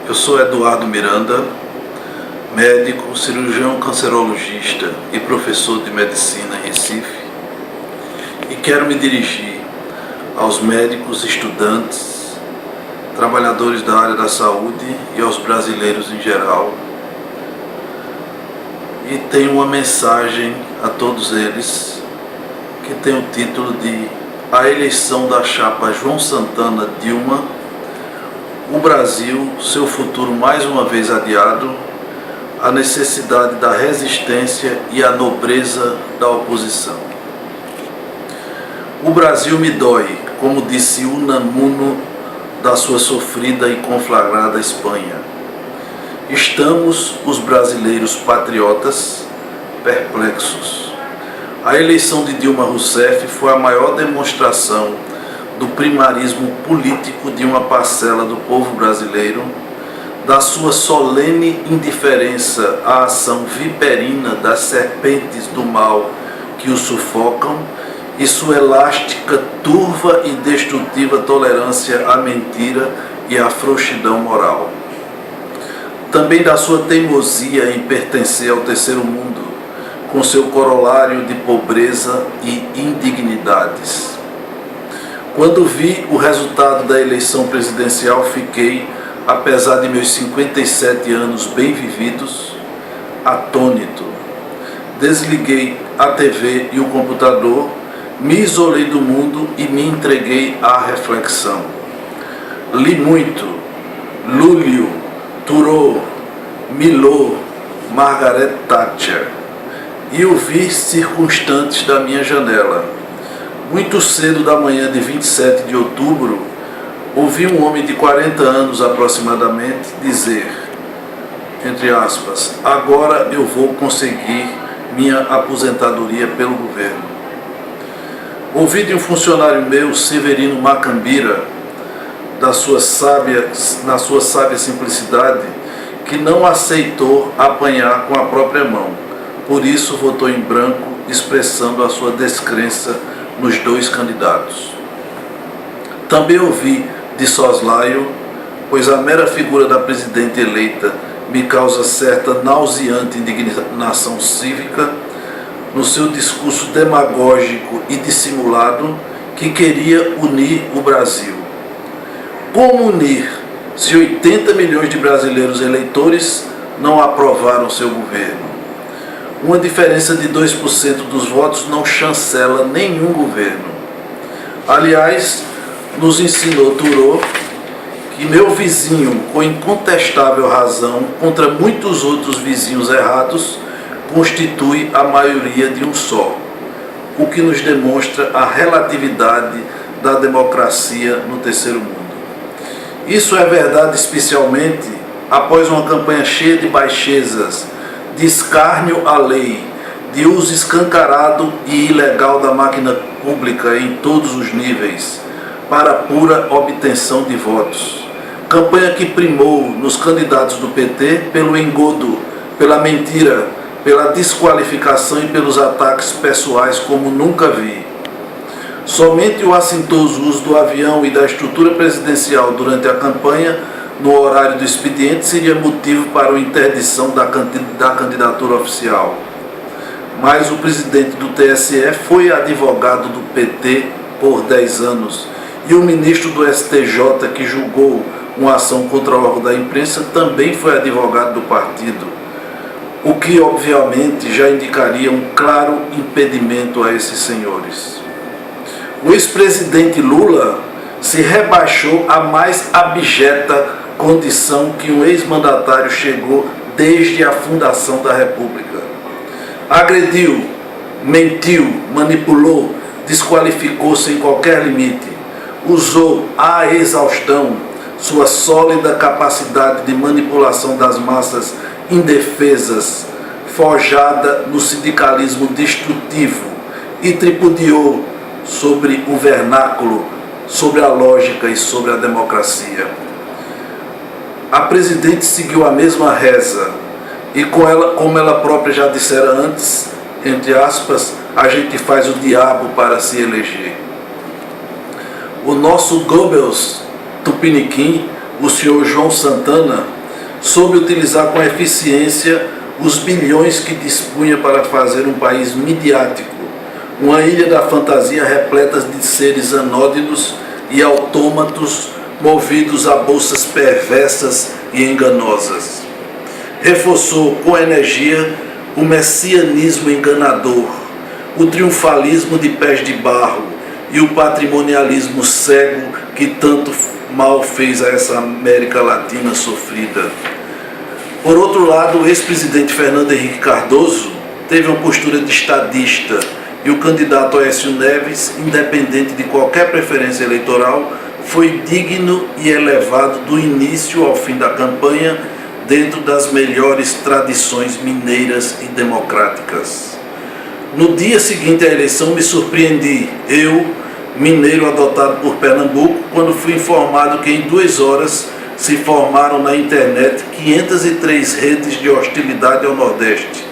Eu sou Eduardo Miranda, médico, cirurgião cancerologista e professor de medicina em Recife, e quero me dirigir aos médicos, estudantes, trabalhadores da área da saúde e aos brasileiros em geral. E tenho uma mensagem a todos eles que tem o título de A eleição da chapa João Santana-Dilma, o Brasil, seu futuro mais uma vez adiado, a necessidade da resistência e a nobreza da oposição. O Brasil me dói, como disse Unamuno da sua sofrida e conflagrada Espanha. Estamos, os brasileiros patriotas, perplexos. A eleição de Dilma Rousseff foi a maior demonstração do primarismo político de uma parcela do povo brasileiro, da sua solene indiferença à ação viperina das serpentes do mal que o sufocam e sua elástica, turva e destrutiva tolerância à mentira e à frouxidão moral. Também da sua teimosia em pertencer ao terceiro mundo, com seu corolário de pobreza e indignidades. Quando vi o resultado da eleição presidencial, fiquei, apesar de meus 57 anos bem vividos, atônito. Desliguei a TV e o computador, me isolei do mundo e me entreguei à reflexão. Li muito Lúlio, Thoreau, Milhaud, Margaret Thatcher, e ouvi circunstantes da minha janela. Muito cedo da manhã de 27 de outubro, ouvi um homem de 40 anos aproximadamente dizer, entre aspas, agora eu vou conseguir minha aposentadoria pelo governo. Ouvi de um funcionário meu, Severino Macambira, na sua sábia simplicidade, que não aceitou apanhar com a própria mão, por isso votou em branco, expressando a sua descrença nos dois candidatos. Também ouvi de soslaio, pois a mera figura da presidente eleita me causa certa nauseante indignação cívica, no seu discurso demagógico e dissimulado, que queria unir o Brasil. Como unir, se 80 milhões de brasileiros eleitores não aprovaram seu governo? Uma diferença de 2% dos votos não chancela nenhum governo. Aliás, nos ensinou Thoreau que meu vizinho, com incontestável razão, contra muitos outros vizinhos errados, constitui a maioria de um só, o que nos demonstra a relatividade da democracia no terceiro mundo. Isso é verdade especialmente após uma campanha cheia de baixezas, de escárnio à lei, de uso escancarado e ilegal da máquina pública em todos os níveis, para pura obtenção de votos. Campanha que primou nos candidatos do PT pelo engodo, pela mentira, pela desqualificação e pelos ataques pessoais como nunca vi. Somente o assintoso uso do avião e da estrutura presidencial durante a campanha, no horário do expediente, seria motivo para a interdição da candidatura oficial. Mas o presidente do TSE foi advogado do PT por 10 anos e o ministro do STJ, que julgou uma ação contra o órgão da imprensa, também foi advogado do partido, o que obviamente já indicaria um claro impedimento a esses senhores. O ex-presidente Lula se rebaixou à mais abjeta condição que um ex-mandatário chegou desde a fundação da República. Agrediu, mentiu, manipulou, desqualificou sem qualquer limite, usou à exaustão sua sólida capacidade de manipulação das massas indefesas, forjada no sindicalismo destrutivo, e tripudiou sobre o vernáculo, sobre a lógica e sobre a democracia. A presidente seguiu a mesma reza e, como ela própria já dissera antes, entre aspas, a gente faz o diabo para se eleger. O nosso Goebbels Tupiniquim o senhor João Santana, soube utilizar com eficiência os bilhões que dispunha para fazer um país midiático, uma ilha da fantasia repleta de seres anódinos e autômatos movidos a bolsas perversas e enganosas. Reforçou com energia o messianismo enganador, o triunfalismo de pés de barro e o patrimonialismo cego que tanto mal fez a essa América Latina sofrida. Por outro lado, o ex-presidente Fernando Henrique Cardoso teve uma postura de estadista e o candidato Aécio Neves, independente de qualquer preferência eleitoral, foi digno e elevado do início ao fim da campanha dentro das melhores tradições mineiras e democráticas. No dia seguinte à eleição me surpreendi, eu, mineiro adotado por Pernambuco, quando fui informado que em 2 horas se formaram na internet 503 redes de hostilidade ao Nordeste.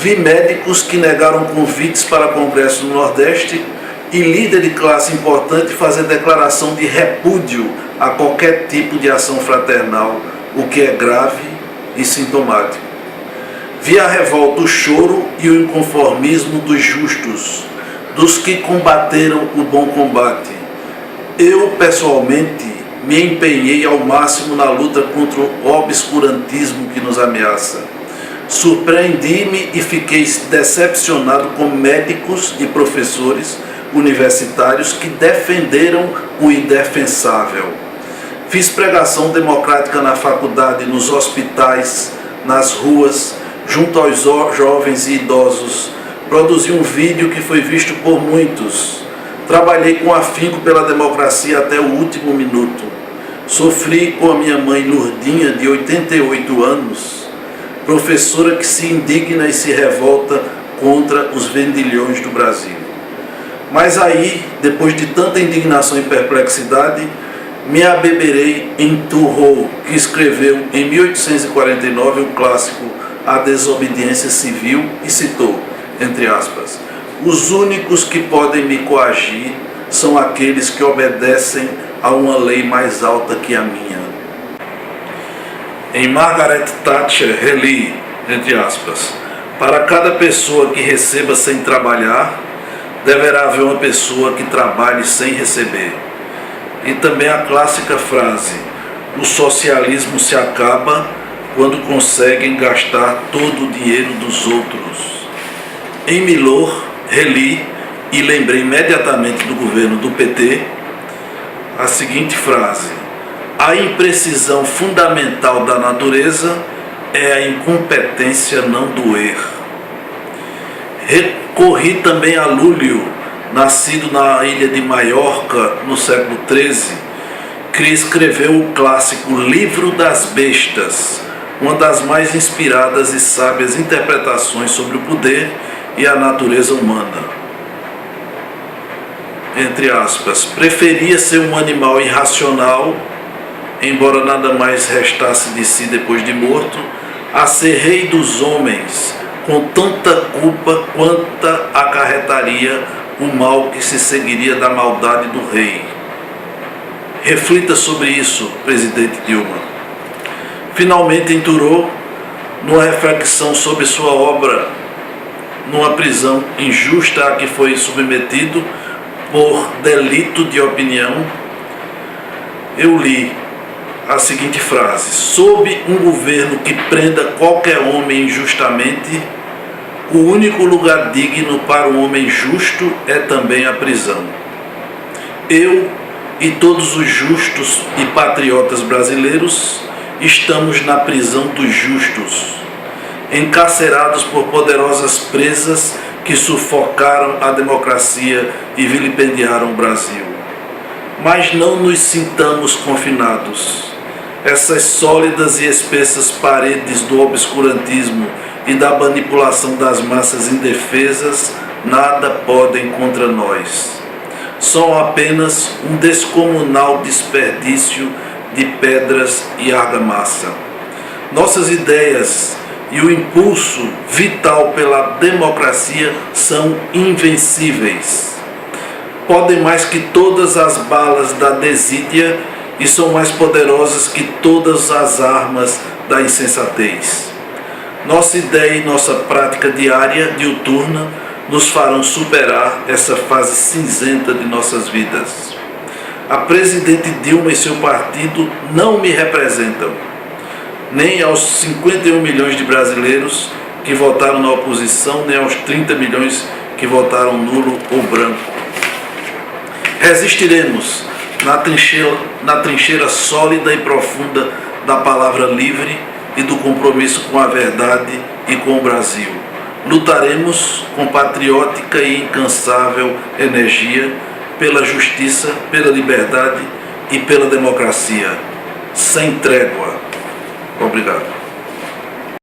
Vi médicos que negaram convites para congresso no Nordeste e líder de classe importante fazer declaração de repúdio a qualquer tipo de ação fraternal, o que é grave e sintomático. Vi a revolta, o choro e o inconformismo dos justos, dos que combateram o bom combate. Eu, pessoalmente, me empenhei ao máximo na luta contra o obscurantismo que nos ameaça. Surpreendi-me e fiquei decepcionado com médicos e professores universitários que defenderam o indefensável. Fiz pregação democrática na faculdade, nos hospitais, nas ruas, junto aos jovens e idosos. Produzi um vídeo que foi visto por muitos. Trabalhei com afinco pela democracia até o último minuto. Sofri com a minha mãe Lourdinha, de 88 anos, professora que se indigna e se revolta contra os vendilhões do Brasil. Mas aí, depois de tanta indignação e perplexidade, me abeberei em Thoreau, que escreveu em 1849 o clássico A Desobediência Civil e citou, entre aspas, os únicos que podem me coagir são aqueles que obedecem a uma lei mais alta que a minha. Em Margaret Thatcher, reli, entre aspas, para cada pessoa que receba sem trabalhar, deverá haver uma pessoa que trabalhe sem receber. E também a clássica frase, o socialismo se acaba quando conseguem gastar todo o dinheiro dos outros. Em Milor, reli e lembrei imediatamente do governo do PT a seguinte frase: a imprecisão fundamental da natureza é a incompetência não doer. Recorri também a Lúlio, nascido na ilha de Maiorca no século XIII, que escreveu o clássico Livro das Bestas, uma das mais inspiradas e sábias interpretações sobre o poder e a natureza humana. Entre aspas, preferia ser um animal irracional, embora nada mais restasse de si depois de morto, a ser rei dos homens, com tanta culpa quanta acarretaria o mal que se seguiria da maldade do rei. Reflita sobre isso, presidente Dilma. Finalmente enturou, numa reflexão sobre sua obra, numa prisão injusta a que foi submetido por delito de opinião, eu li a seguinte frase: sob um governo que prenda qualquer homem injustamente, o único lugar digno para um homem justo é também a prisão. Eu e todos os justos e patriotas brasileiros estamos na prisão dos justos, encarcerados por poderosas presas que sufocaram a democracia e vilipendiaram o Brasil. Mas não nos sintamos confinados. Essas sólidas e espessas paredes do obscurantismo e da manipulação das massas indefesas nada podem contra nós. São apenas um descomunal desperdício de pedras e argamassa. Nossas ideias e o impulso vital pela democracia são invencíveis. Podem mais que todas as balas da desídia e são mais poderosas que todas as armas da insensatez. Nossa ideia e nossa prática diária, diuturna, nos farão superar essa fase cinzenta de nossas vidas. A presidente Dilma e seu partido não me representam, nem aos 51 milhões de brasileiros que votaram na oposição, nem aos 30 milhões que votaram nulo ou branco. Resistiremos na trincheira sólida e profunda da palavra livre e do compromisso com a verdade e com o Brasil. Lutaremos com patriótica e incansável energia pela justiça, pela liberdade e pela democracia, sem trégua. Obrigado.